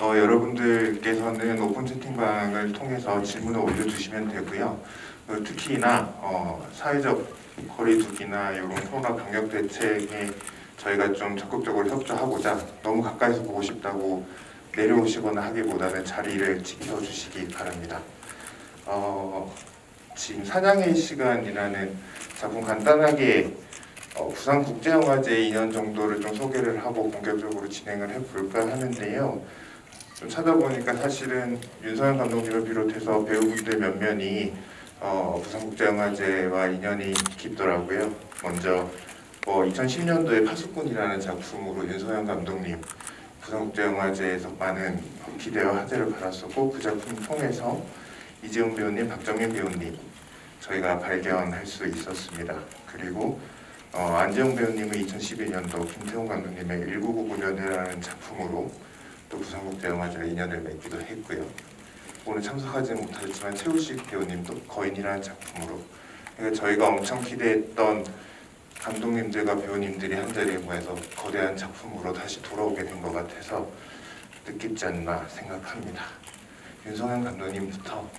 여러분들께서는 오픈 채팅방을 통해서 질문을 올려주시면 되고요. 특히나 사회적 거리두기나 이런 코로나 방역 대책에 저희가 좀 적극적으로 협조하고자 너무 가까이서 보고 싶다고 내려오시거나 하기보다는 자리를 지켜주시기 바랍니다. 지금 사냥의 시간이라는 작품 간단하게 부산국제영화제 2년 정도를 좀 소개를 하고 본격적으로 진행을 해볼까 하는데요. 좀 찾아보니까 사실은 윤서현 감독님을 비롯해서 배우분들 몇 면이 부산국제영화제와 인연이 깊더라고요. 먼저 2010년도에 파수꾼이라는 작품으로 윤서현 감독님 부산국제영화제에서 많은 기대와 화제를 받았었고, 그 작품 통해서 이재훈 배우님, 박정민 배우님 저희가 발견할 수 있었습니다. 그리고 안재홍 배우님은 2011년도 김태훈 감독님의 1999년이라는 작품으로 또 부산국제영화제와 인연을 맺기도 했고요. 오늘 참석하지는 못하셨지만 최우식 배우님도 거인이라는 작품으로, 그러니까 저희가 엄청 기대했던 감독님들과 배우님들이 한자리에 모여서 거대한 작품으로 다시 돌아오게 된 것 같아서 뜻깊지 않나 생각합니다. 윤성현 감독님부터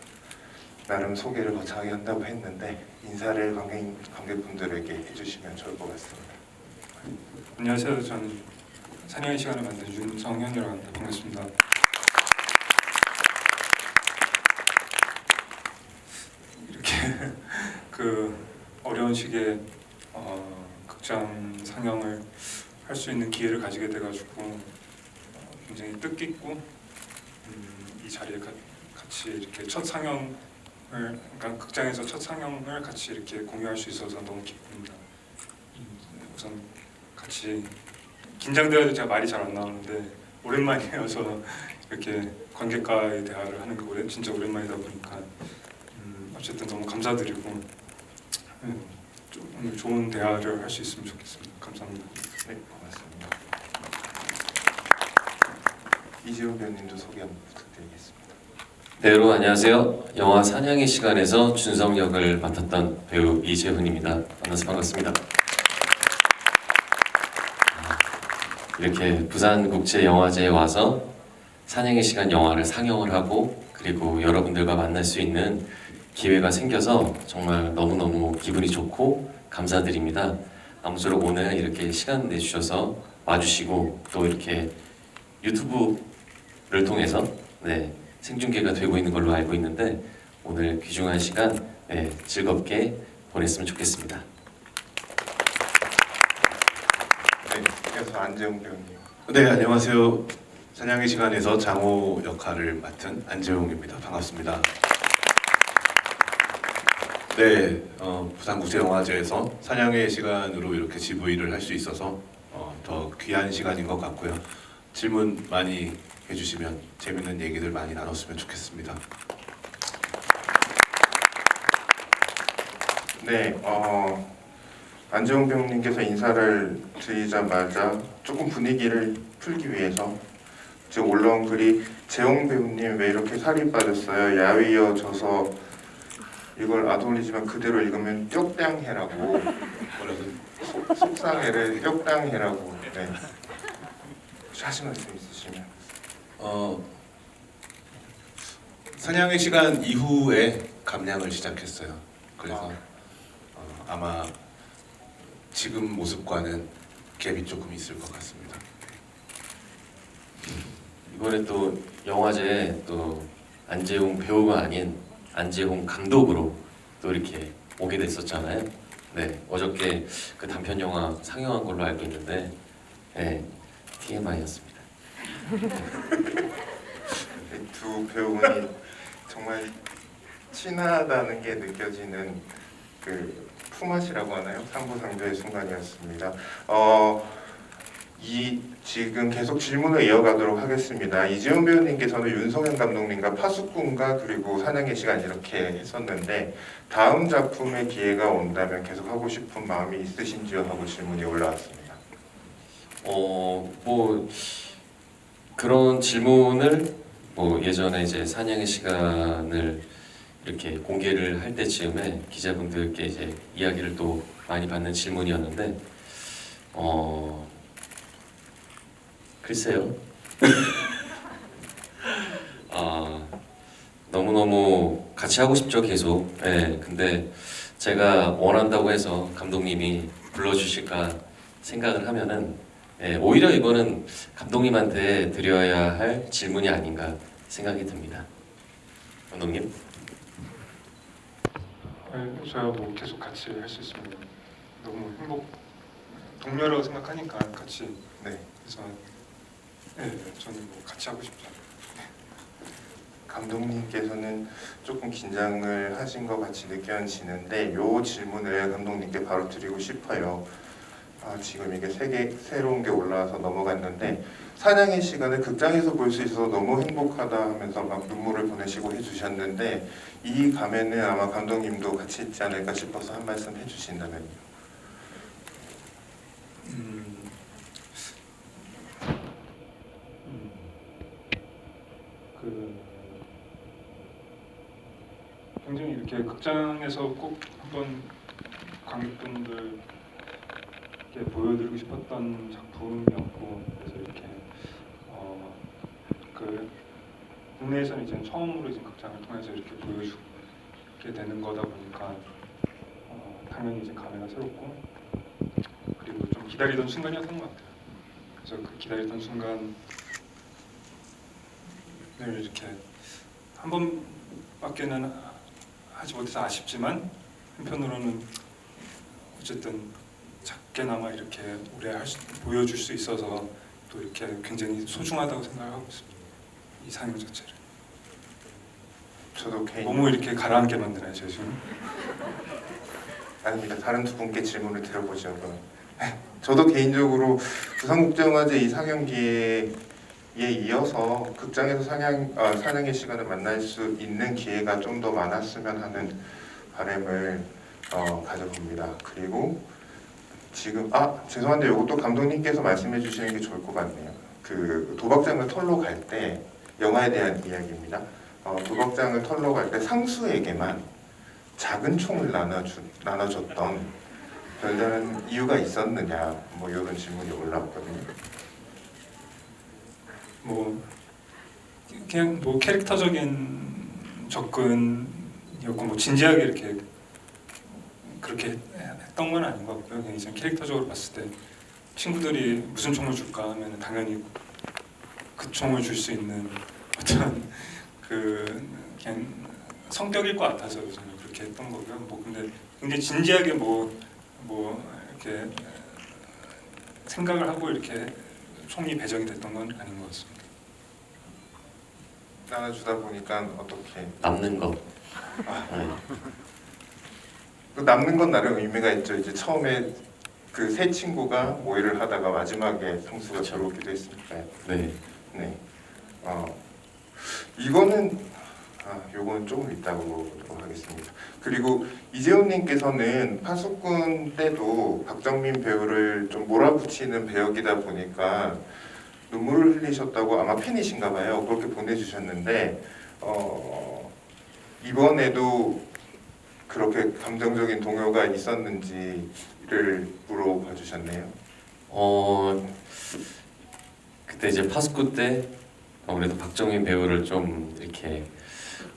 나름 소개를 거창하게 한다고 했는데 인사를 관객분들에게 해주시면 좋을 것 같습니다. 안녕하세요. 저는 사냥의 시간을 만든 윤성현이라고 합니다. 반갑습니다. 이렇게 그 어려운 시기에 극장 상영을 할 수 있는 기회를 가지게 돼가지고 굉장히 뜻깊고 이 자리에 같이 이렇게 첫 상영을, 그러니까 극장에서 첫 상영을 같이 이렇게 공유할 수 있어서 너무 기쁩니다. 우선 같이 긴장되어도 제가 말이 잘 안 나오는데 오랜만이어서 이렇게 관객과의 대화를 하는 게 진짜 오랜만이다 보니까 어쨌든 너무 감사드리고 오늘 좋은 대화를 할 수 있으면 좋겠습니다. 감사합니다. 네, 고맙습니다. 이재훈 배우님도 소개 한번 부탁드리겠습니다. 네, 여러분 안녕하세요. 영화 사냥의 시간에서 준성 역을 맡았던 배우 이재훈입니다. 만나서 반갑습니다. 이렇게 부산국제영화제에 와서 사냥의 시간 영화를 상영을 하고 그리고 여러분들과 만날 수 있는 기회가 생겨서 정말 너무너무 기분이 좋고 감사드립니다. 아무쪼록 오늘 이렇게 시간 내주셔서 와주시고 또 이렇게 유튜브를 통해서 생중계가 되고 있는 걸로 알고 있는데 오늘 귀중한 시간 즐겁게 보냈으면 좋겠습니다. 네, 이어서 안재홍 배우님. 네, 안녕하세요. 사냥의 시간에서 장호 역할을 맡은 안재홍입니다. 반갑습니다. 네, 부산국제영화제에서 사냥의 시간으로 이렇게 GV를 할 수 있어서 더 귀한 시간인 것 같고요. 질문 많이 해주시면 재밌는 얘기들 많이 나눴으면 좋겠습니다. 네, 안재홍 배우님께서 인사를 드리자마자 조금 분위기를 풀기 위해서 지금 올라온 글이 재홍 배우님 왜 이렇게 살이 빠졌어요? 야위어져서 이걸 안 올리지만 그대로 읽으면 뾱땅해라고 속상해를 뾱땅해라고 하신 말씀 있으시면. 사냥의 시간 이후에 감량을 시작했어요. 그래서 아마 지금 모습과는 갭이 조금 있을 것 같습니다. 이번에 또 영화제에 또 안재홍 배우가 아닌 안재홍 감독으로 또 이렇게 오게 됐었잖아요. 네, 어저께 그 단편 영화 상영한 걸로 알고 있는데 TMI였습니다. 두 배우분이 정말 친하다는 게 느껴지는 그 품앗이라고 하나요? 상부상조의 순간이었습니다. 지금 계속 질문을 이어가도록 하겠습니다. 이재훈 배우님께서는 윤성현 감독님과 파수꾼과 그리고 사냥의 시간 이렇게 했었는데 다음 작품의 기회가 온다면 계속 하고 싶은 마음이 있으신지요? 하고 질문이 올라왔습니다. 뭐 그런 질문을 예전에 이제 사냥의 시간을 이렇게 공개를 할 때쯤에 기자분들께 이제 이야기를 또 많이 받는 질문이었는데 글쎄요. 너무너무 같이 하고 싶죠, 계속. 예, 근데 제가 원한다고 해서 감독님이 불러주실까 생각을 하면은 오히려 이거는 감독님한테 드려야 할 질문이 아닌가 생각이 듭니다. 감독님? 저야 뭐 계속 같이 할 수 있으면 너무 동료라고 생각하니까 같이. 네. 그래서 저는 뭐 같이 하고 싶죠. 감독님께서는 조금 긴장을 하신 것 같이 느껴지는데 요 질문을 감독님께 바로 드리고 싶어요. 지금 이게 새로운 게 올라와서 넘어갔는데 사냥의 시간을 극장에서 볼 수 있어서 너무 행복하다 하면서 막 눈물을 보내시고 해주셨는데 이 감에는 아마 감독님도 같이 있지 않을까 싶어서 한 말씀 해주신다면요. 굉장히 이렇게 극장에서 꼭 한번 관객분들께 보여드리고 싶었던 작품이었고, 그래서 이렇게 그 국내에서는 이제 처음으로 이제 극장을 통해서 이렇게 보여주게 되는 거다 보니까 당연히 이제 감회가 새롭고, 그리고 좀 기다리던 순간이었던 것 같아요. 그래서 그 기다리던 순간을 이렇게 한 번밖에는 하지 못해서 아쉽지만 한편으로는 어쨌든 작게나마 이렇게 오래 보여줄 수 있어서 또 이렇게 굉장히 소중하다고 생각하고 있습니다. 이 상영 자체를. 저도 너무 이렇게 가라앉게 만드나요, 제 지금? 아닙니다. 다른 두 분께 질문을 드려보죠. 그럼. 저도 개인적으로 부산국제영화제 이 상영기에 이어서 극장에서 사냥의 시간을 만날 수 있는 기회가 좀 더 많았으면 하는 바람을 가져봅니다. 그리고 지금 죄송한데 이것도 감독님께서 말씀해 주시는 게 좋을 것 같네요. 그 도박장을 털러 갈 때 영화에 대한 이야기입니다. 도박장을 털러 갈 때 상수에게만 작은 총을 나눠줬던 별다른 이유가 있었느냐, 뭐 이런 질문이 올라왔거든요. 뭐 그냥 뭐 캐릭터적인 접근이었고, 뭐 진지하게 이렇게 그렇게 했던 건 아닌 것 같고요. 그냥 이제 캐릭터적으로 봤을 때 친구들이 무슨 총을 줄까 하면 당연히 그 총을 줄 수 있는 어떤 그냥 성격일 것 같아서 저는 그렇게 했던 거고요. 뭐 근데 굉장히 진지하게 뭐 이렇게 생각을 하고 이렇게 총이 배정이 됐던 건 아닌 것 같습니다. 나눠주다 보니까 어떻게 남는 거. 그 남는 건 나름 의미가 있죠. 이제 처음에 그 세 친구가 모의를 하다가 마지막에 상수가 들어오기도 했으니까요. 네. 네. 이거는 요거는 조금 이따가 물어보도록 하겠습니다. 그리고 이재훈님께서는 파수꾼 때도 박정민 배우를 좀 몰아붙이는 배역이다 보니까 눈물을 흘리셨다고, 아마 팬이신가 봐요. 그렇게 보내주셨는데 이번에도 그렇게 감정적인 동요가 있었는지를 물어봐 주셨네요. 그때 이제 파스쿠 때 아무래도 박정민 배우를 좀 이렇게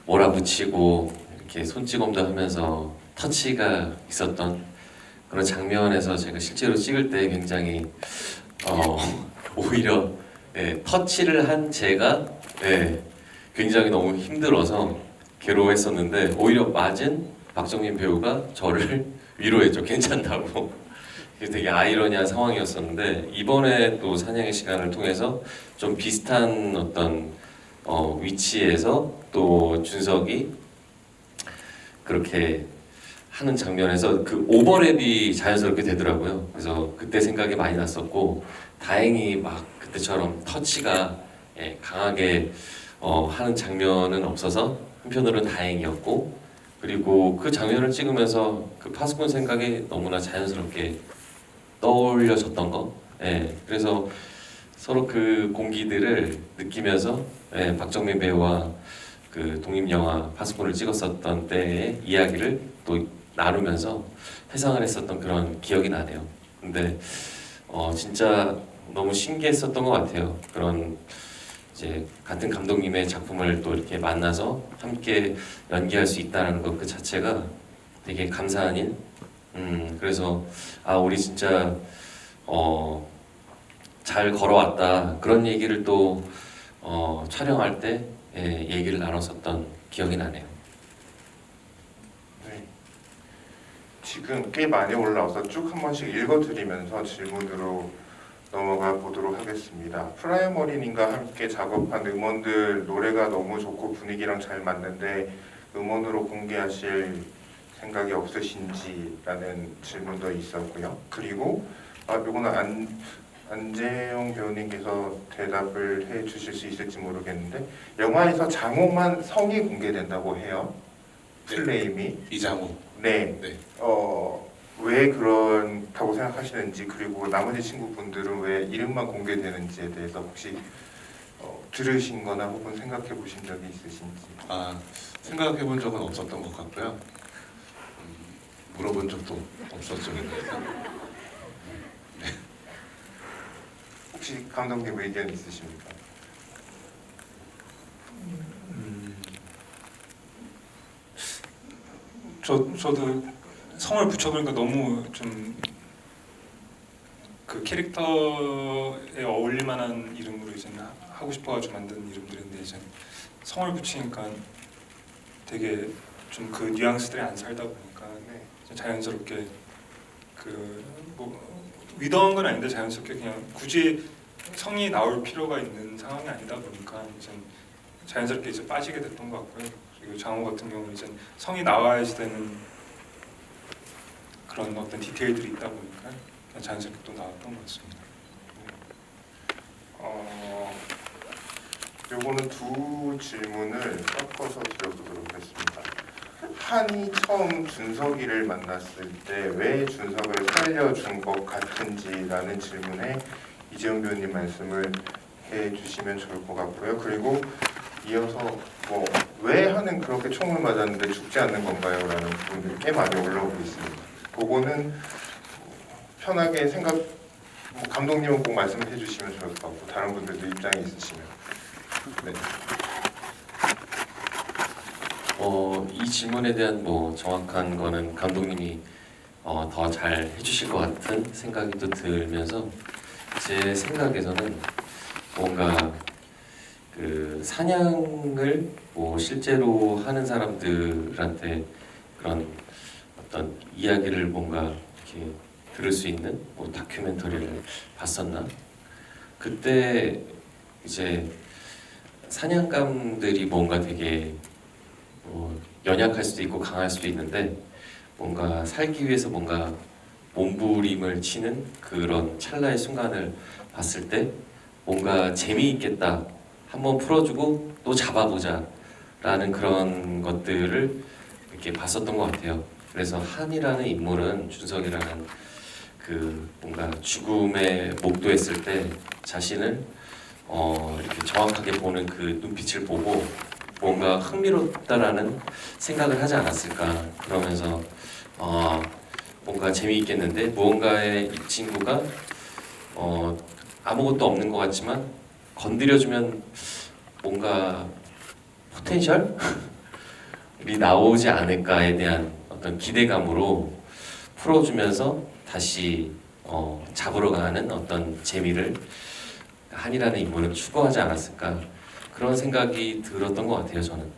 몰아붙이고 이렇게 손찌검도 하면서 터치가 있었던 그런 장면에서 제가 실제로 찍을 때 굉장히 오히려 터치를 한 제가 굉장히 너무 힘들어서 괴로워했었는데 오히려 맞은 박정민 배우가 저를 위로했죠. 괜찮다고. 되게 아이러니한 상황이었었는데 이번에 또 사냥의 시간을 통해서 좀 비슷한 어떤 위치에서 또 준석이 그렇게 하는 장면에서 그 오버랩이 자연스럽게 되더라고요. 그래서 그때 생각이 많이 났었고 다행히 막 그때처럼 터치가 강하게 하는 장면은 없어서 한편으로는 다행이었고, 그리고 그 장면을 찍으면서 그 파수꾼 생각이 너무나 자연스럽게 떠올려졌던 거. 그래서 서로 그 공기들을 느끼면서 박정민 배우와 그 독립영화 파수꾼을 찍었었던 때의 이야기를 또 나누면서 회상을 했었던 그런 기억이 나네요. 근데 진짜 너무 신기했었던 것 같아요. 그런 이제 같은 감독님의 작품을 또 이렇게 만나서 함께 연기할 수 있다는 것 그 자체가 되게 감사한 일. 그래서 아 우리 진짜 잘 걸어왔다 그런 얘기를 또 촬영할 때 얘기를 나눴었던 기억이 나네요. 네. 지금 꽤 많이 올라와서 쭉 한 번씩 읽어드리면서 질문으로 넘어가 보도록 하겠습니다. 프라이머린님과 함께 작업한 음원들 노래가 너무 좋고 분위기랑 잘 맞는데 음원으로 공개하실 생각이 없으신지라는 질문도 있었고요. 그리고 요거는 안재영 배우님께서 대답을 해 주실 수 있을지 모르겠는데 영화에서 장호만 성이 공개된다고 해요. 클레임이. 이장우. 네. 네. 왜 그렇다고 생각하시는지 그리고 나머지 친구분들은 왜 이름만 공개되는지에 대해서 혹시 들으신 거나 혹은 생각해 보신 적이 있으신지. 아, 생각해 본 적은 없었던 것 같고요. 물어본 적도 없었죠. 혹시 감독님 의견 있으십니까? 저도 성을 붙여보니까 너무 좀 그 캐릭터에 어울릴 만한 이름으로 이제 하고 싶어가지고 만든 이름들인데 이제 성을 붙이니까 되게 좀 그 뉘앙스들이 안 살다 보니까 네. 자연스럽게 그 뭐 위더한 건 아닌데 자연스럽게 그냥 굳이 성이 나올 필요가 있는 상황이 아니다 보니까 이제 자연스럽게 이제 빠지게 됐던 것 같고요. 그리고 장호 같은 경우는 이제 성이 나와야지 되는 그런 어떤 디테일들이 있다 보니까 자연스럽게 또 나왔던 것 같습니다. 요거는 두 질문을 섞어서 드려보도록 하겠습니다. 한이 처음 준석이를 만났을 때 왜 준석을 살려준 것 같은지라는 질문에 이재훈 배우님 말씀을 해주시면 좋을 것 같고요. 그리고 이어서 왜 한은 그렇게 총을 맞았는데 죽지 않는 건가요? 라는 부분들이 꽤 많이 올라오고 있습니다. 그거는 편하게 감독님은 꼭 말씀해 주시면 좋을 것 같고 다른 분들도 입장이 있으시면 네. 이 질문에 대한 뭐 정확한 거는 감독님이 더 잘 해주실 것 같은 생각이 또 들면서 제 생각에서는 뭔가 그 사냥을 뭐 실제로 하는 사람들한테 그런 어떤 이야기를 뭔가 이렇게 들을 수 있는 뭐 다큐멘터리를 봤었나? 그때 이제 사냥감들이 뭔가 되게 연약할 수도 있고 강할 수도 있는데 뭔가 살기 위해서 뭔가 몸부림을 치는 그런 찰나의 순간을 봤을 때 뭔가 재미있겠다, 한번 풀어주고 또 잡아보자 라는 그런 것들을 이렇게 봤었던 것 같아요. 그래서 한이라는 인물은 준석이라는 그 뭔가 죽음에 목도했을 때 자신을 이렇게 정확하게 보는 그 눈빛을 보고 뭔가 흥미롭다라는 생각을 하지 않았을까. 그러면서 뭔가 재미있겠는데 무언가의 이 친구가 아무것도 없는 것 같지만 건드려주면 뭔가 포텐셜이 나오지 않을까에 대한 어떤 기대감으로 풀어주면서 다시 잡으러 가는 어떤 재미를 한이라는 인물은 추구하지 않았을까 그런 생각이 들었던 것 같아요. 저는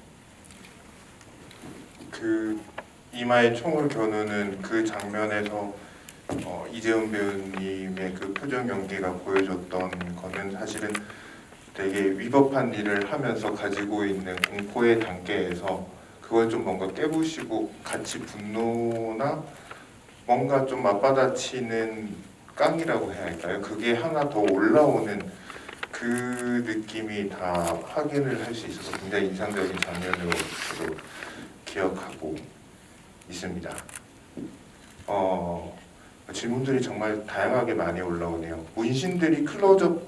그 이마에 총을 겨누는 그 장면에서 이재훈 배우님의 그 표정 연기가 보여줬던 거는 사실은 되게 위법한 일을 하면서 가지고 있는 공포의 단계에서 그걸 좀 뭔가 깨부시고 같이 분노나 뭔가 좀 맞받아치는 깡이라고 해야 할까요? 그게 하나 더 올라오는 그 느낌이 다 확인을 할 수 있어서 굉장히 인상적인 장면으로 저도 기억하고 있습니다. 질문들이 정말 다양하게 많이 올라오네요. 문신들이 클로즈업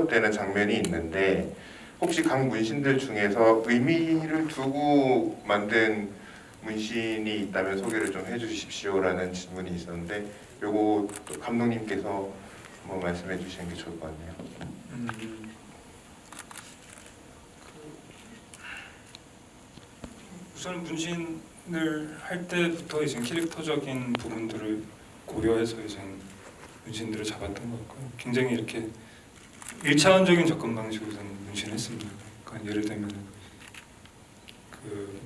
되는 장면이 있는데 혹시 각 문신들 중에서 의미를 두고 만든 문신이 있다면 소개를 좀 해주십시오라는 질문이 있었는데 요거 감독님께서 한번 말씀해 주시는 게 좋을 것 같네요. 우선 문신을 할 때부터 이제 캐릭터적인 부분들을 고려해서 이제 문신들을 잡았던 것 같고요. 굉장히 이렇게 1차원적인 접근 방식으로 저는 문신을 했습니다. 그러니까 예를 들면 그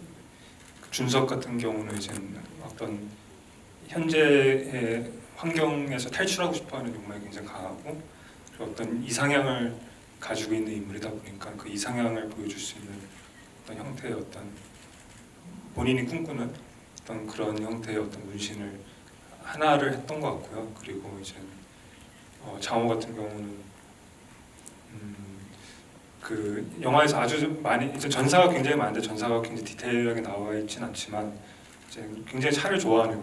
준석 같은 경우는 이제 어떤 현재의 환경에서 탈출하고 싶어하는 욕망이 굉장히 강하고 그리고 어떤 이상향을 가지고 있는 인물이다 보니까 그 이상향을 보여줄 수 있는 어떤 형태의 어떤 본인이 꿈꾸는 어떤 그런 형태의 어떤 문신을 하나를 했던 것 같고요. 그리고 이제 장호 같은 경우는 그 영화에서 아주 많이 이제 전사가 굉장히 많은데 전사가 굉장히 디테일하게 나와 있진 않지만 이제 굉장히 차를 좋아하는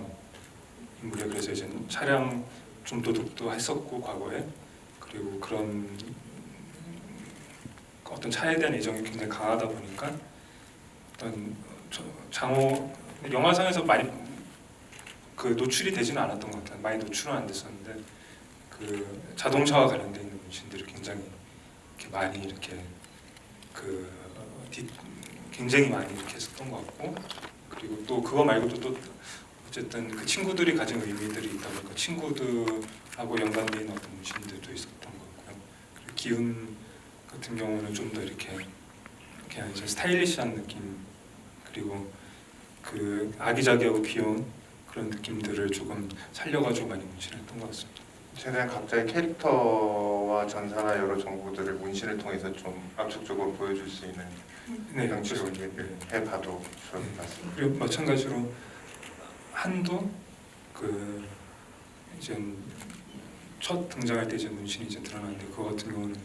인물이에요. 그래서 이제 차량 중도둑도 했었고 과거에 그리고 그런 어떤 차에 대한 애정이 굉장히 강하다 보니까 어떤 장호 영화상에서 많이 그 노출이 되지는 않았던 것 같아요. 많이 노출은 안 됐었는데 그 자동차와 관련된 있는 문신들이 굉장히 이렇게 많이 이렇게 굉장히 많이 이렇게 했었던 것 같고 그리고 또 그거 말고도 또 어쨌든 그 친구들이 가진 의미들이 있다 보니까 친구들하고 연관되어 있는 어떤 문신들도 있었던 것 같고요. 그리고 기운 같은 경우는 좀 더 이렇게 그냥 이제 스타일리시한 느낌 그리고 그 아기자기하고 귀여운 그런 느낌들을 조금 살려가지고 많이 문신했던 것 같습니다. 최대한 각자의 캐릭터와 전사나 여러 정보들을 문신을 통해서 좀 압축적으로 보여줄 수 있는 네, 형식으로 해봐도 좋을 것 같습니다. 그리고 마찬가지로 한도 그 이제 첫 등장할 때 이제 문신이 이제 드러나는데 그거 같은 경우는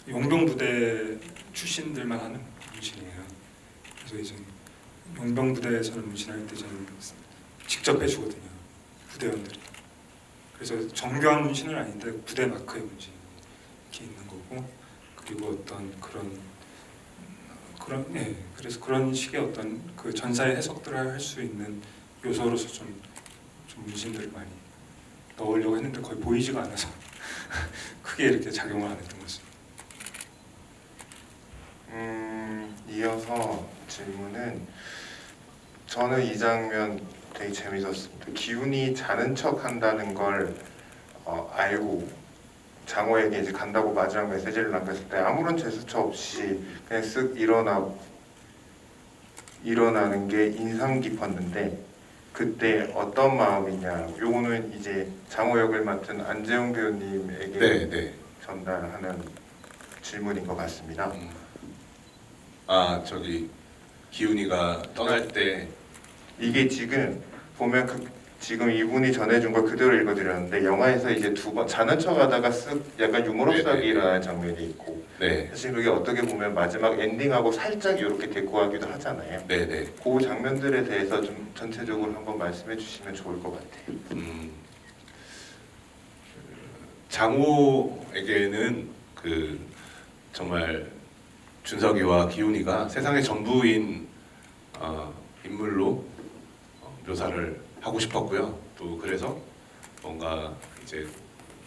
용병 부대 출신들만 하는 문신이에요. 그래서 이제 용병 부대에서는 문신할 때 이제 직접 해주거든요. 부대원들이. 그래서 정교한 문신은 아닌데 부대 마크의 문신이 이렇게 있는 거고 그리고 어떤 그런 그래서 그런 식의 어떤 그 전사의 해석들을 할 수 있는 요소로서 좀 문신들을 많이 넣으려고 했는데 거의 보이지가 않아서 크게 이렇게 작용을 안 했던 것 같습니다. 이어서 질문은 저는 이 장면 되게 재밌었습니다. 기훈이 자는 척 한다는 걸 알고 장호에게 이제 간다고 마지막 메시지를 남겼을 때 아무런 제스처 없이 그냥 쓱 일어나는 게 인상 깊었는데 그때 어떤 마음이냐 요거는 이제 장호 역을 맡은 안재영 배우님에게 네. 전달하는 질문인 것 같습니다. 저기 기훈이가 떠날 때 이게 지금 보면 지금 이분이 전해준 걸 그대로 읽어드렸는데 영화에서 이제 두 번 자는 척하다가 쓱 약간 유머러스하기라는 장면이 있고 네. 사실 그게 어떻게 보면 마지막 엔딩하고 살짝 이렇게 데코하기도 하잖아요. 네네. 그 장면들에 대해서 좀 전체적으로 한번 말씀해 주시면 좋을 것 같아요. 장호에게는 그 정말 준석이와 기훈이가 세상의 전부인 인물로 묘사를 하고 싶었고요. 또 그래서 뭔가 이제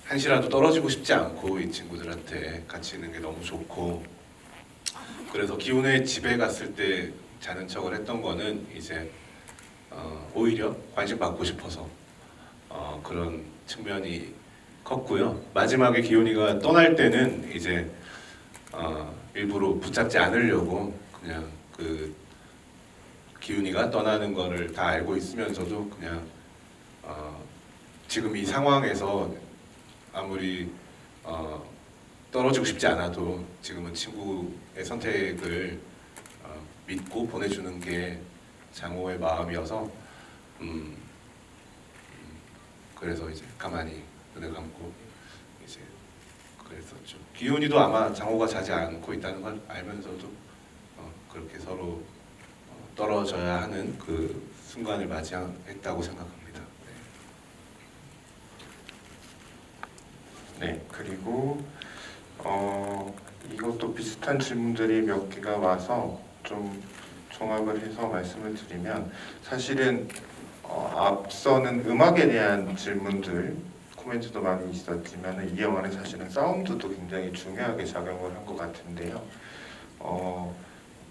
한시라도 떨어지고 싶지 않고 이 친구들한테 같이 있는 게 너무 좋고 그래서 기훈의 집에 갔을 때 자는 척을 했던 거는 이제 오히려 관심 받고 싶어서 그런 측면이 컸고요. 마지막에 기훈이가 떠날 때는 이제 일부러 붙잡지 않으려고 그냥 그 기훈이가 떠나는 거를 다 알고 있으면서도 그냥 지금 이 상황에서 아무리 떨어지고 싶지 않아도 지금은 친구의 선택을 믿고 보내주는 게 장호의 마음이어서 그래서 이제 가만히 눈을 감고 이제 그랬었죠. 기훈이도 아마 장호가 자지 않고 있다는 걸 알면서도 그렇게 서로 떨어져야 하는 그 순간을 맞이했다고 생각합니다. 네, 그리고 이것도 비슷한 질문들이 몇 개가 와서 좀 종합을 해서 말씀을 드리면 사실은 앞서는 음악에 대한 질문들 코멘트도 많이 있었지만 이 영화는 사실은 사운드도 굉장히 중요하게 작용을 한 것 같은데요.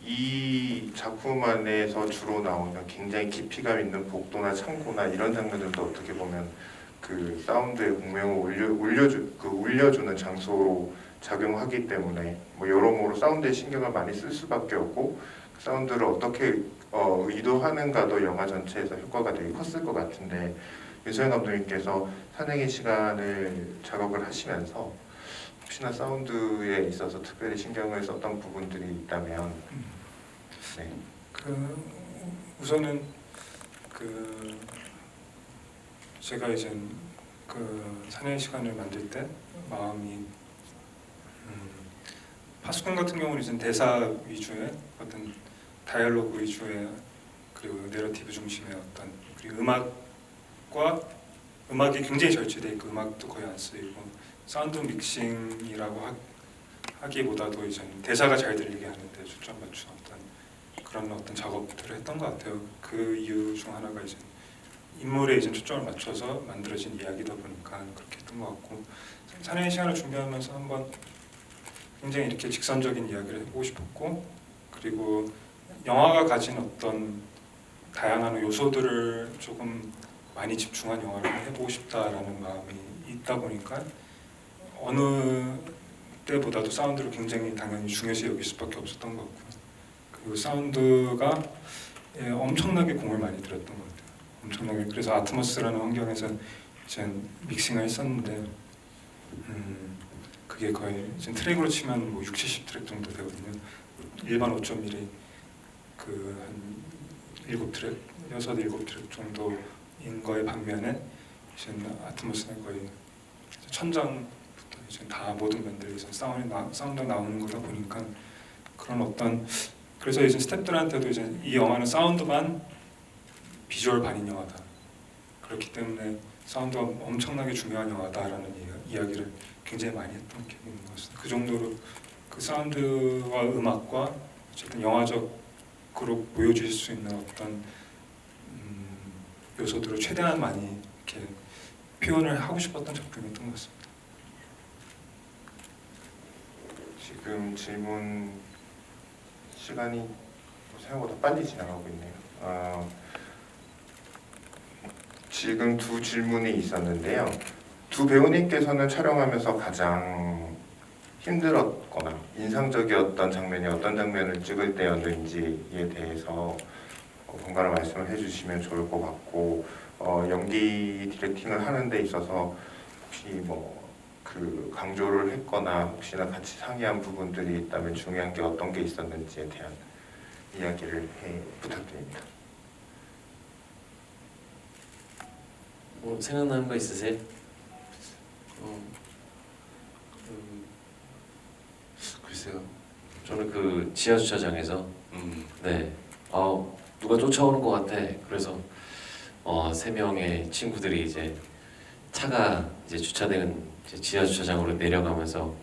이 작품 안에서 주로 나오는 굉장히 깊이감 있는 복도나 창고나 이런 장면들도 어떻게 보면 그 사운드의 공명을 울려주는 장소로 작용하기 때문에 뭐 여러모로 사운드에 신경을 많이 쓸 수밖에 없고 그 사운드를 어떻게 의도하는가도 영화 전체에서 효과가 되게 컸을 것 같은데 윤서영 감독님께서 산행의 시간을 작업을 하시면서 혹시나 사운드에 있어서 특별히 신경을 썼던 부분들이 있다면 네. 우선은 제가 이제 산행의 시간을 만들 때 마음이 파수꾼 같은 경우는 이제 대사 위주의 어떤 다이얼로그 위주의 그리고 내러티브 중심의 어떤 그리고 음악이 굉장히 절제돼 있고 음악도 거의 안 쓰이고 사운드 믹싱이라고 하기보다도 이제 대사가 잘 들리게 하는데 초점 맞춘 그런 어떤 작업들을 했던 것 같아요. 그 이유 중 하나가 이제 인물에 이제 초점을 맞춰서 만들어진 이야기다 보니까 그렇게 했던 것 같고 산행의 시간을 준비하면서 한번 굉장히 이렇게 직선적인 이야기를 해보고 싶었고 그리고 영화가 가진 어떤 다양한 요소들을 조금 많이 집중한 영화를 해보고 싶다라는 마음이 있다 보니까 어느 때보다도 사운드를 굉장히 당연히 중요시 여길 수밖에 없었던 것 같고요. 그리고 사운드가 엄청나게 공을 많이 들였던 것 같아요. 엄청나게. 그래서 아트모스라는 환경에서 이제 믹싱을 했었는데 그게 거의 지금 트랙으로 치면 뭐 60, 70트랙 정도 되거든요. 일반 5.1이 한 7트랙, 6, 7트랙 정도인 거에 반면에 이제 아트모스는 거의 천장부터 이제 다 모든 면들이 이제 사운드가 나오는 거다 보니까 그런 어떤 그래서 이제 스태프들한테도 이제 이 영화는 사운드 반 비주얼 반인 영화다. 그렇기 때문에 사운드가 엄청나게 중요한 영화다라는 이야기를 굉장히 많이 했던 기억이 있는 것 같습니다. 그 정도로 그 사운드와 음악과 어쨌든 영화적으로 보여주실 수 있는 어떤 요소들을 최대한 많이 이렇게 표현을 하고 싶었던 작품이었던 것 같습니다. 지금 질문 시간이 생각보다 빨리 지나가고 있네요. 지금 두 질문이 있었는데요. 두 배우님께서는 촬영하면서 가장 힘들었거나 인상적이었던 장면이 어떤 장면을 찍을 때였는지에 대해서 번갈아 말씀을 해주시면 좋을 것 같고 연기 디렉팅을 하는 데 있어서 혹시 그 강조를 했거나 혹시나 같이 상의한 부분들이 있다면 중요한 게 어떤 게 있었는지에 대한 이야기를 부탁드립니다. 생각나는 거 있으세요? 글쎄요. 저는 그 지하 주차장에서 네, 누가 쫓아오는 것 같아. 그래서 3명의 친구들이 이제 차가 이제 주차된 이제 지하 주차장으로 내려가면서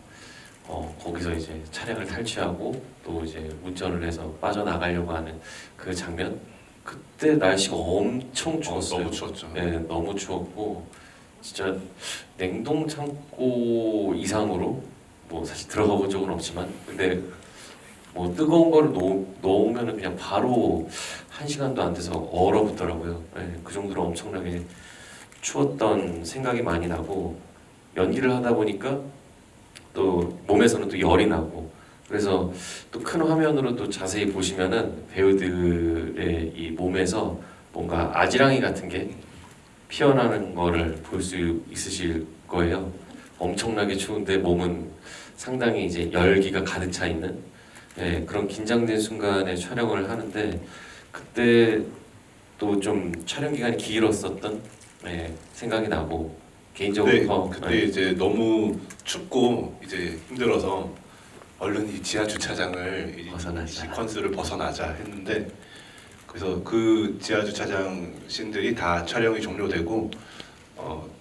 거기서 이제 차량을 탈취하고 또 이제 운전을 해서 빠져나가려고 하는 그 장면. 그때 날씨가 엄청 추웠어요. 너무 추웠죠. 네, 너무 추웠고 진짜 냉동 창고 이상으로 뭐 사실 들어가 본 적은 없지만 근데 뭐 뜨거운 거를 넣으면은 그냥 바로 1시간도 안 돼서 얼어붙더라고요. 네, 그 정도로 엄청나게 추웠던 생각이 많이 나고 연기를 하다 보니까 또 몸에서는 또 열이 나고 그래서 또 큰 화면으로 또 자세히 보시면은 배우들의 이 몸에서 뭔가 아지랑이 같은 게 피어나는 거를 볼 수 있으실 거예요. 엄청나게 추운데 몸은 상당히 이제 열기가 가득 차 있는 그런 긴장된 순간에 촬영을 하는데 그때 또 좀 촬영 기간이 길었었던 생각이 나고 개인적으로 그때 이제 너무 춥고 이제 힘들어서 얼른 이 지하 주차장을 이 시퀀스를 벗어나자 했는데 그래서 그 지하 주차장 씬들이 다 촬영이 종료되고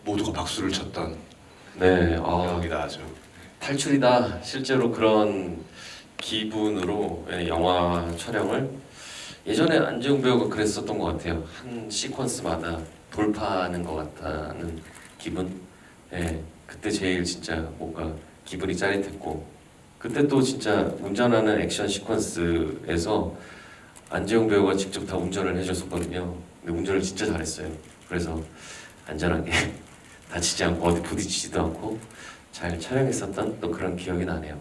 모두가 박수를 쳤던 기억이다 아주. 탈출이다. 실제로 그런 기분으로 영화 촬영을 예전에 안재웅 배우가 그랬었던 것 같아요. 한 시퀀스마다 돌파하는 것 같다는 기분. 예, 그때 제일 진짜 뭔가 기분이 짜릿했고 그때 또 진짜 운전하는 액션 시퀀스에서 안재용 배우가 직접 다 운전을 해줬었거든요. 근데 운전을 진짜 잘했어요. 그래서 안전하게 다치지 않고 어디 부딪히지도 않고 잘 촬영했었던 또 그런 기억이 나네요.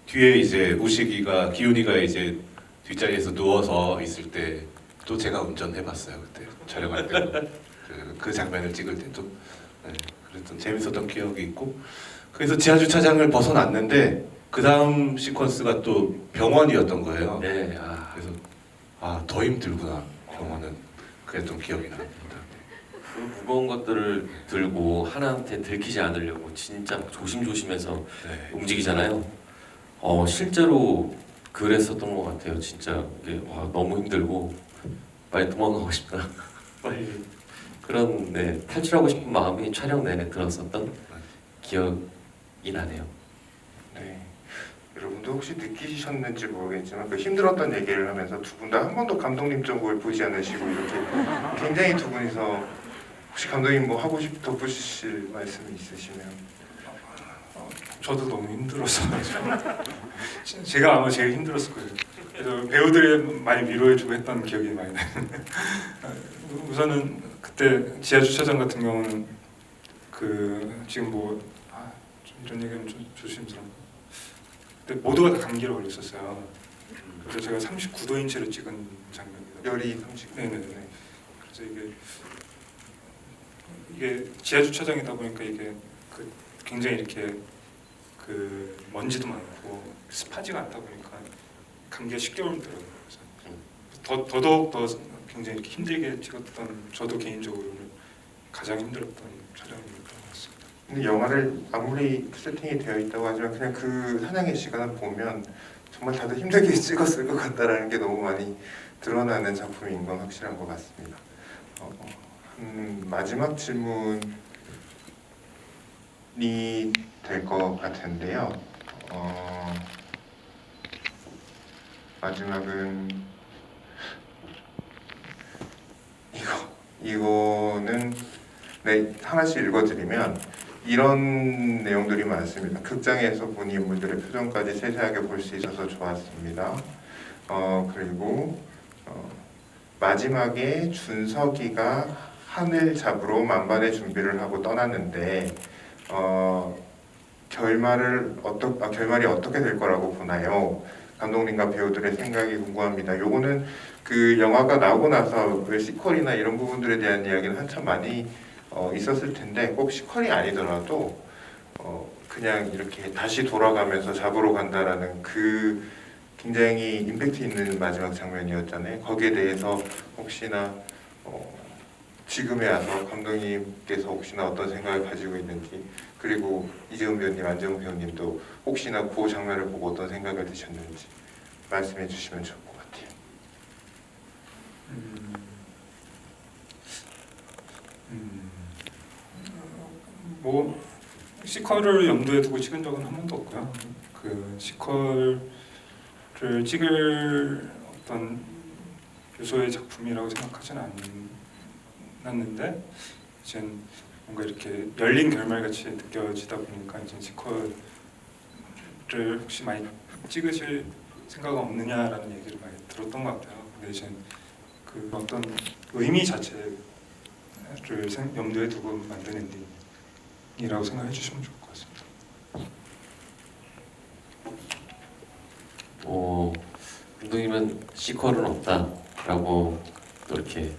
뒤에 이제 우식이가 기훈이가 이제 뒷자리에서 누워서 있을 때 또 제가 운전해봤어요. 그때 촬영할 때 그 장면을 찍을 때도 네, 그랬던 재밌었던 기억이 있고 그래서 지하 주차장을 벗어났는데 그 다음 시퀀스가 또 병원이었던 거예요. 네, 그래서 더 힘들구나 병원은 그랬던 기억이 납니다. 그 무거운 것들을 들고 하나한테 들키지 않으려고 진짜 조심조심해서 네. 움직이잖아요. 실제로 그랬었던 것 같아요. 진짜 이게 너무 힘들고 빨리 도망가고 싶다. 빨리 그런 탈출하고 싶은 마음이 촬영 내내 들었었던 기억이 나네요. 네. 여러분도 혹시 느끼셨는지 모르겠지만 그 힘들었던 얘기를 하면서 두 분 다 한 번도 감독님 쪽을 보지 않으시고 이렇게 굉장히 두 분이서 혹시 감독님 뭐 하고 덧붙이실 말씀이 있으시면 저도 너무 힘들어서 제가 아마 제일 힘들었을 거예요. 그래서 배우들이 많이 위로해주고 했던 기억이 많이 나요. 우선은 그때 지하 주차장 같은 경우는 그 지금 좀 이런 얘기는 좀 조심스러워. 그때 모두가 다 감기로 걸렸었어요. 그래서 제가 39도인치를 찍은 장면입니다. 열이 30. 네네네. 그래서 이게 지하 주차장이다 보니까 이게 굉장히 이렇게 먼지도 많고 습하지가 않다 보니까 감기가 쉽게 오더라고요. 그래서 더더욱 더 굉장히 이렇게 힘들게 찍었던 저도 개인적으로는 가장 힘들었던 촬영이었던 것 같습니다. 근데 영화를 아무리 세팅이 되어 있다고 하지만 그냥 그 사냥의 시간을 보면 정말 다들 힘들게 찍었을 것 같다라는 게 너무 많이 드러나는 작품인 건 확실한 것 같습니다. 마지막 질문이 될 것 같은데요. 마지막은 이거는 하나씩 읽어드리면 이런 내용들이 많습니다. 극장에서 본 인물들의 표정까지 세세하게 볼 수 있어서 좋았습니다. 그리고 마지막에 준석이가 하늘 잡으러 만반의 준비를 하고 떠났는데 결말이 어떻게 될 거라고 보나요? 감독님과 배우들의 생각이 궁금합니다. 요거는 그 영화가 나오고 나서 그 시퀄이나 이런 부분들에 대한 이야기는 한참 많이 있었을 텐데 꼭 시퀄이 아니더라도 그냥 이렇게 다시 돌아가면서 잡으러 간다라는 그 굉장히 임팩트 있는 마지막 장면이었잖아요. 거기에 대해서 혹시나 지금에 와서 감독님께서 혹시나 어떤 생각을 가지고 있는지 그리고 이재훈 배우님, 안재훈 배우님도 혹시나 그 장면을 보고 어떤 생각을 드셨는지 말씀해 주시면 좋을 것 같아요. 뭐 시퀄을 염두에 두고 찍은 적은 한 번도 없고요. 그 시퀄을 찍을 어떤 요소의 작품이라고 생각하지는 않았는데 이제 뭔가 이렇게 열린 결말같이 느껴지다 보니까 이제 시퀄을 혹시 많이 찍으실 생각은 없느냐라는 얘기를 많이 들었던 것 같아요. 근데 이제 그 어떤 의미 자체를 염두에 두고 만든 엔딩이라고 생각해 주시면 좋을 것 같습니다. 감독님은 시퀄은 없다라고 또 이렇게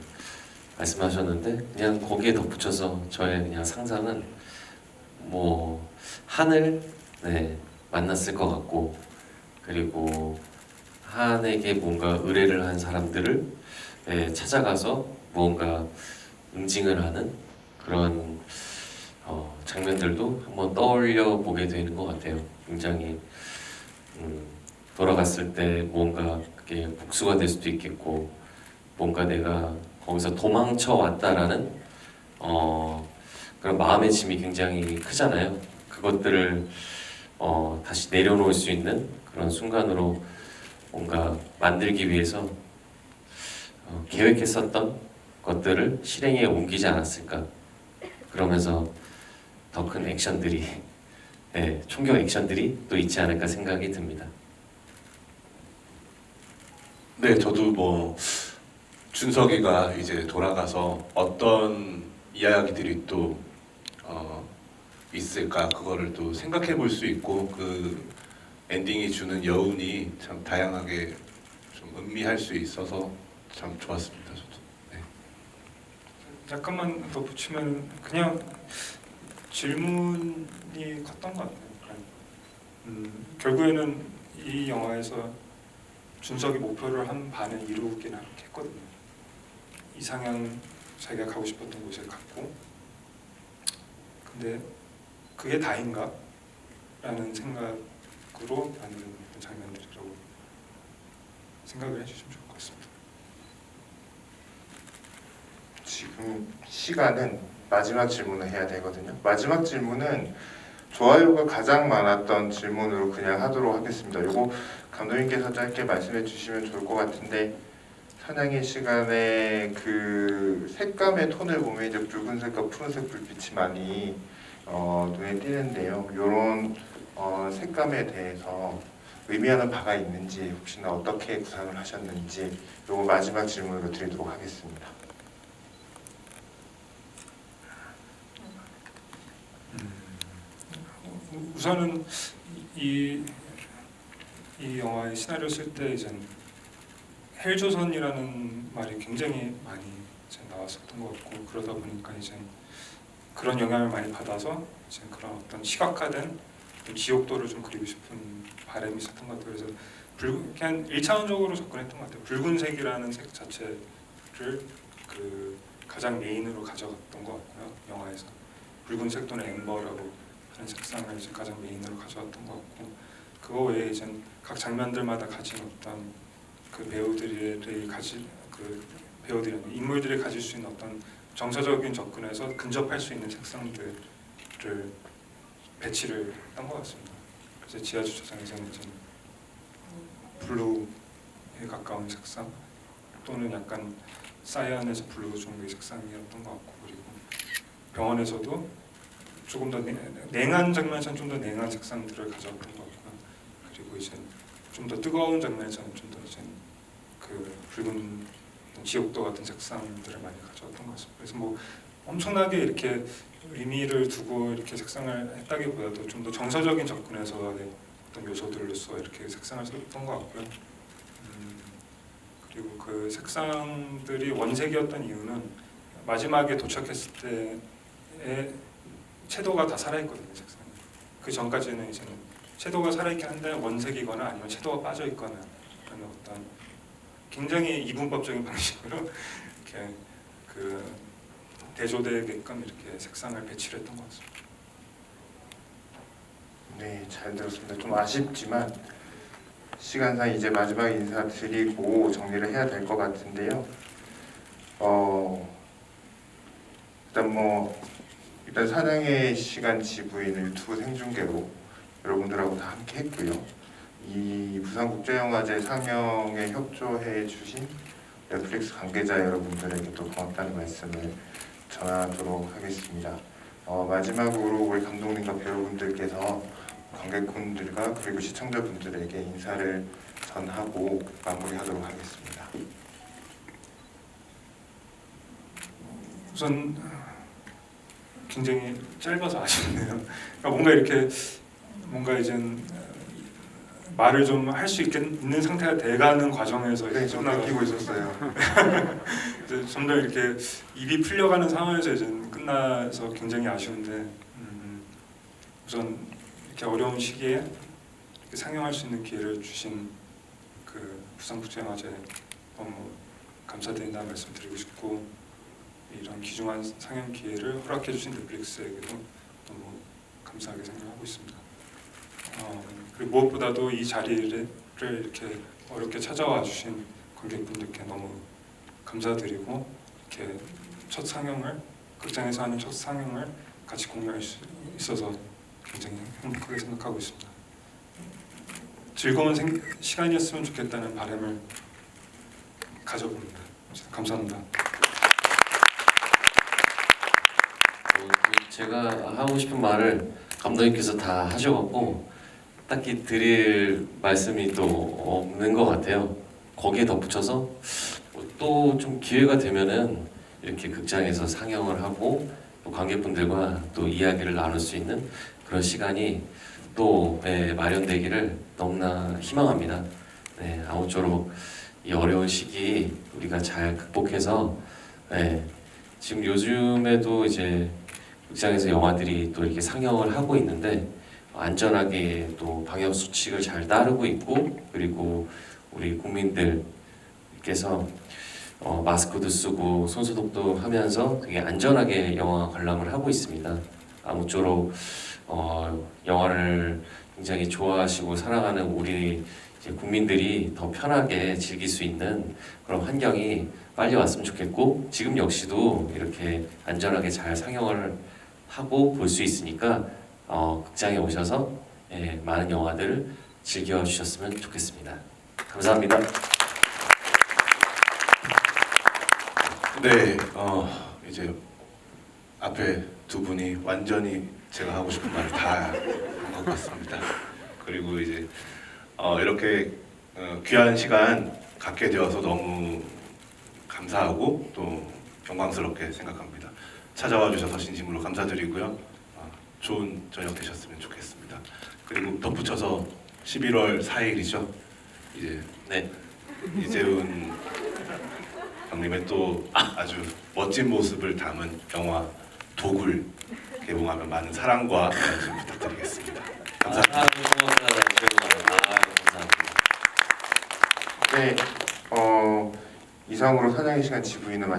말씀하셨는데 그냥 거기에 덧붙여서 저의 그냥 상상은 뭐 한을 만났을 것 같고 그리고 한에게 뭔가 의뢰를 한 사람들을 찾아가서 무언가 응징을 하는 그런 장면들도 한번 떠올려 보게 되는 것 같아요. 굉장히 돌아갔을 때 뭔가 그게 복수가 될 수도 있겠고 뭔가 내가 거기서 도망쳐 왔다라는 그런 마음의 짐이 굉장히 크잖아요. 그것들을 다시 내려놓을 수 있는 그런 순간으로 뭔가 만들기 위해서 계획했었던 것들을 실행에 옮기지 않았을까. 그러면서 더 큰 액션들이 네, 총격 액션들이 또 있지 않을까 생각이 듭니다. 네, 저도 뭐 준석이가 이제 돌아가서 어떤 이야기들이 또 있을까 그거를 또 생각해 볼 수 있고 그 엔딩이 주는 여운이 참 다양하게 좀 음미할 수 있어서 참 좋았습니다. 저도. 네. 약간만 더 붙이면 그냥 질문이 컸던 것 같아요. 결국에는 이 영화에서 준석이 목표를 한 반을 이루긴 했거든요. 이상현 자기가 가고 싶었던 곳에 갔고, 근데 그게 다인가? 라는 생각으로 만든 장면들이라고 생각을 해주시면 좋을 것 같습니다. 지금 시간은 마지막 질문을 해야 되거든요. 마지막 질문은 좋아요가 가장 많았던 질문으로 그냥 하도록 하겠습니다. 요거 감독님께서 짧게 말씀해 주시면 좋을 것 같은데, 사냥의 시간에 그 색감의 톤을 보면 이제 붉은색과 푸른색 불빛이 많이 눈에 띄는데요. 이런 색감에 대해서 의미하는 바가 있는지, 혹시나 어떻게 구상을 하셨는지, 요거 마지막 질문으로 드리도록 하겠습니다. 우선은 이 영화의 시나리오 쓸 때 이제 헬조선이라는 말이 굉장히 많이 이제 나왔었던 것 같고, 그러다 보니까 이제 그런 영향을 많이 받아서 이제 그런 어떤 시각화된 어떤 지옥도를 좀 그리고 싶은 바람이 있었던 것 같아요. 그래서 그냥 1차원적으로 접근했던 것 같아요. 붉은색이라는 색 자체를 그 가장 메인으로 가져갔던 것 같고요. 영화에서 붉은색 또는 엠버라고 하는 색상을 이제 가장 메인으로 가져왔던 것 같고, 그거 외에 이제 각 장면들마다 가진 어떤 그 배우들이 가질 그 배우들이 인물들이 가질 수 있는 어떤 정서적인 접근에서 근접할 수 있는 색상들을 배치를 한 것 같습니다. 그래서 지하 주차장에서는 좀 블루에 가까운 색상 또는 약간 사이언에서 블루 종류의 색상이었던 것 같고, 그리고 병원에서도 조금 더 냉한 장면에서는 좀 더 냉한 색상들을 가져왔던 것 같고요. 그리고 이제 좀 더 뜨거운 장면에서는 좀 더 이제 그 붉은 지옥도 같은 색상들을 많이 가져왔던 것 같습니다. 그래서 뭐 엄청나게 이렇게 의미를 두고 이렇게 색상을 했다기보다도 좀 더 정서적인 접근에서의 어떤 요소들로서 이렇게 색상을 썼던 것 같고요. 그리고 그 색상들이 원색이었던 이유는 마지막에 도착했을 때의 섀도우가 다 살아있거든요. 색상이. 그 전까지는 이제는 섀도우가 살아있긴 한데 원색이거나 아니면 섀도우가 빠져있거나 하는 어떤 굉장히 이분법적인 방식으로 이렇게 그 대조되게끔 이렇게 색상을 배치를 했던 것 같습니다. 네, 잘 들었습니다. 좀 아쉽지만 시간상 이제 마지막 인사 드리고 정리를 해야 될 것 같은데요. 일단 사냥의 시간 GV는 유튜브 생중계로 여러분들하고 다 함께 했고요. 이 부산국제영화제 상영에 협조해 주신 넷플릭스 관계자 여러분들에게 또 고맙다는 말씀을 전하도록 하겠습니다. 마지막으로 우리 감독님과 배우분들께서 관객분들과 그리고 시청자분들에게 인사를 전하고 마무리하도록 하겠습니다. 우선 굉장히 짧아서 아쉽네요. 그러니까 뭔가 이제 말을 좀 할 수 있는 상태가 돼가는 과정에서 네, 좀 느끼고 있었어요. 이제 좀 더 이렇게 입이 풀려가는 상황에서 이제 끝나서 굉장히 아쉬운데, 우선 이렇게 어려운 시기에 이렇게 상영할 수 있는 기회를 주신 그 부산국제영화제 너무 감사드린다는 말씀드리고 싶고, 이런 귀중한 상영 기회를 허락해 주신 넷플릭스에게도 너무 감사하게 생각하고 있습니다. 그리고 무엇보다도 이 자리를 이렇게 어렵게 찾아와 주신 관객분들께 너무 감사드리고, 이렇게 첫 상영을 극장에서 하는 첫 상영을 같이 공유할 수 있어서 굉장히 행복하게 생각하고 있습니다. 즐거운 시간이었으면 좋겠다는 바람을 가져봅니다. 감사합니다. 제가 하고 싶은 말을 감독님께서 다 하셔갖고 딱히 드릴 말씀이 또 없는 것 같아요. 거기에 덧붙여서 또 좀 기회가 되면은 이렇게 극장에서 상영을 하고 또 관객분들과 또 이야기를 나눌 수 있는 그런 시간이 또 마련되기를 너무나 희망합니다. 네, 아무쪼록 이 어려운 시기 우리가 잘 극복해서 지금 요즘에도 이제 극장에서 영화들이 또 이렇게 상영을 하고 있는데 안전하게 또 방역 수칙을 잘 따르고 있고 그리고 우리 국민들께서 마스크도 쓰고 손소독도 하면서 되게 안전하게 영화 관람을 하고 있습니다. 아무쪼록 영화를 굉장히 좋아하시고 사랑하는 우리 이제 국민들이 더 편하게 즐길 수 있는 그런 환경이 빨리 왔으면 좋겠고 지금 역시도 이렇게 안전하게 잘 상영을 하고 볼 수 있으니까 극장에 오셔서 많은 영화들을 즐겨주셨으면 좋겠습니다. 감사합니다. 네, 이제 앞에 두 분이 완전히 제가 하고 싶은 말을 다 한 것 같습니다. 그리고 이제 이렇게 귀한 시간 갖게 되어서 너무 감사하고 또 영광스럽게 생각합니다. 찾아와 주셔서 진심으로 감사드리고요. 좋은 저녁 되셨으면 좋겠습니다. 그리고 덧붙여서 11월 4일이죠. 이제 네, 이재훈 형님의 또 아주 멋진 모습을 담은 영화 도굴 개봉하면 많은 사랑과 관심 부탁드리겠습니다. 감사합니다. 감사합니다. 네, 이상으로 사냥의 시간 지부인을